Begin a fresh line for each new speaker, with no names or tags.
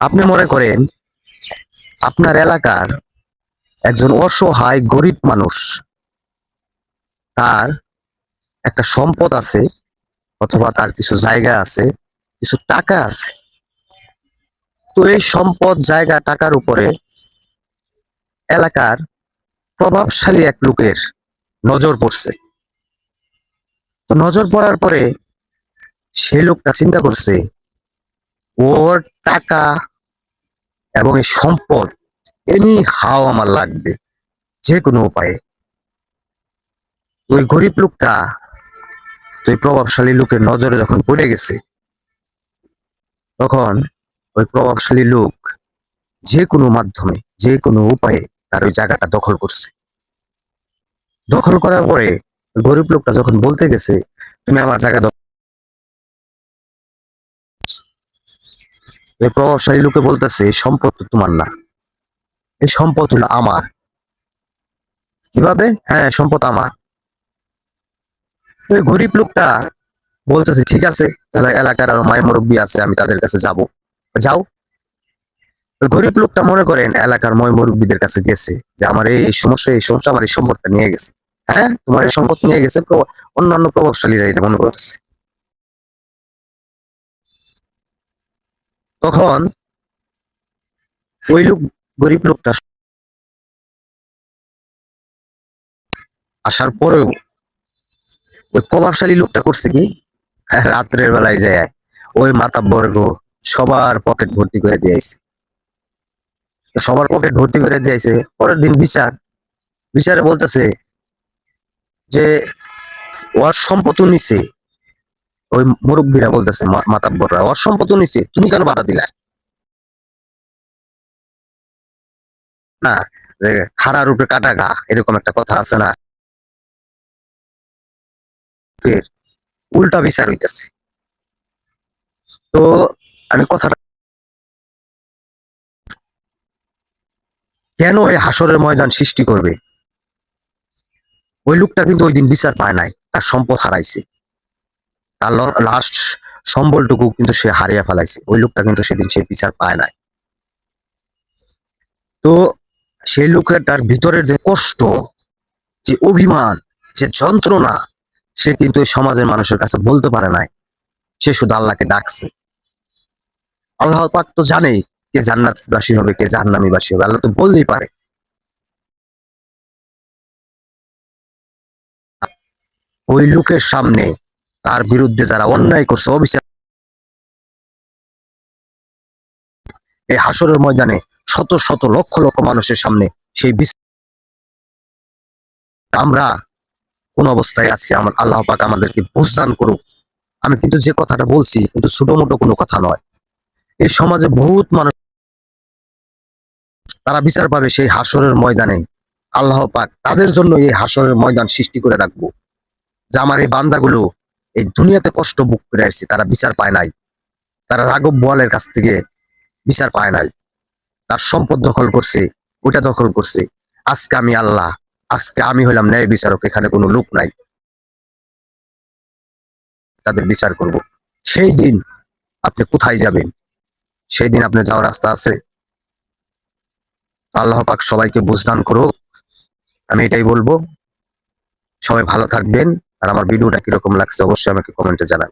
আপনি মনে করেন আপনার এলাকার একজন অসহায় গরিব মানুষ, তার একটা সম্পদ আছে অথবা তার কিছু জায়গা আছে, কিছু টাকা আছে। তো এই সম্পদ, জায়গা, টাকার উপরে এলাকার প্রভাবশালী এক লোকের নজর পড়ছে। তো নজর পড়ার পরে সেই লোকটা চিন্তা করছে ওর টাকা এবং এই সম্পদ এনি হাও আমার লাগবে যে কোনো উপায়ে। ওই গরিব লোকটা ওই প্রভাবশালী লোকের নজরে যখন পড়ে গেছে, তখন ওই প্রভাবশালী লোক যে কোনো মাধ্যমে, যে কোনো উপায়ে তার ওই জায়গাটা দখল করছে। দখল করার পরে গরিব লোকটা যখন বলতে গেছে তুমি আমার জায়গা দখল, ওই প্রভাবশালী লোকে বলতেছে এই সম্পদ তো তোমার না, এই সম্পদ হলো আমার। কিভাবে? হ্যাঁ, সম্পদ আমার। ওই গরিব লোকটা বলতেছে ঠিক আছে, তাহলে এলাকার আরো মায় মুরব্বী আছে, আমি তাদের কাছে যাব। যাও। ওই গরিব লোকটা মনে করেন এলাকার ময় মুরব্বীদের কাছে গেছে যে আমার এই সমস্যা, এই সমস্যা, আমার এই সম্পদটা নিয়ে গেছে। হ্যাঁ, তোমার এই সম্পদ নিয়ে গেছে। অন্যান্য প্রভাবশালীরা এটা মনে করতেছে। তখন ওই লোক, গরিব লোকটা আসার পরেও ওই প্রভাবশালী লোকটা করছে কি, রাত্রের বেলায় যায় ওই মাতাব্বর্গ সবার পকেট ভর্তি করে দিয়েছে। সবার পকেট ভর্তি করে দিয়েছে। পরের দিন বিচার, বিচারে বলতেছে যে ওর সম্পত্তি নিছে। ওই মুরব্বীরা বলতেছে, মাতাব্বররা, ওর সম্পত্তি নিছে, তুমি কেন বাধা দিলা? না, যে খাড়ার উপরে কাটা গা, এরকম একটা কথা আছে না? ফের উল্টা বিচার হইতেছে। তো আমি কথাটা, কেন এই হাসরের ময়দান সৃষ্টি করবে? ওই লোকটা কিন্তু ওই দিন বিচার পায় নাই, তার সম্পদ হারাইছে, তার লাস্ট সম্বলটুকু কিন্তু সে হারিয়ে ফেলাইছে। ওই লোকটা কিন্তু সেদিন সে বিচার পায় নাই। তো সেই লোকটার ভিতরের যে কষ্ট, যে অভিমান, যে যন্ত্রণা, সে কিন্তু ওই সমাজের মানুষের কাছে বলতে পারে নাই। সে শুধু আল্লাহকে ডাকছে। আল্লাহ পাক তো জানে কে জান্নাতবাসী হবে, কে জাহান্নামীবাসী হবে, আল্লাহ তো বললেই পারে। ওই লোকের সামনে তার বিরুদ্ধে যারা অন্যায় করছে, অবিচার, এই হাসরের ময়দানে শত শত লক্ষ লক্ষ মানুষের সামনে সেই আমরা কোন অবস্থায় আছি, আমার আল্লাহ পাক আমাদেরকে বুঝদান করুক। আমি কিন্তু যে কথাটা বলছি কিন্তু ছোট মোটো কোনো কথা নয়। এই সমাজে বহুত মানুষ, তারা বিচার পাবে সেই হাসরের ময়দানে। আল্লাহ পাক তাদের জন্য এই হাসরের ময়দান সৃষ্টি করে রাখবো, যে আমার এই বান্দাগুলো এই দুনিয়াতে কষ্ট ভোগ করে আসছে, তারা বিচার পায় নাই, তারা রাঘব বোয়ালের কাছ থেকে বিচার পায় নাই, তার সম্পদ দখল করছে, ওটা দখল করছে। আজকে আমি আল্লাহ, আজকে আমি হইলাম ন্যায় বিচারক, এখানে কোনো লোক নাই, তাদের বিচার করব। সেই দিন আপনি কোথায় যাবেন? সেই দিন আপনার যাওয়ার রাস্তা আছে? আল্লাহ পাক সবাইকে বুঝদান করুক। আমি এটাই বলবো। সবাই ভালো থাকবেন। আর আমার ভিডিওটা কিরকম লাগছে অবশ্যই আমাকে কমেন্টে জানান।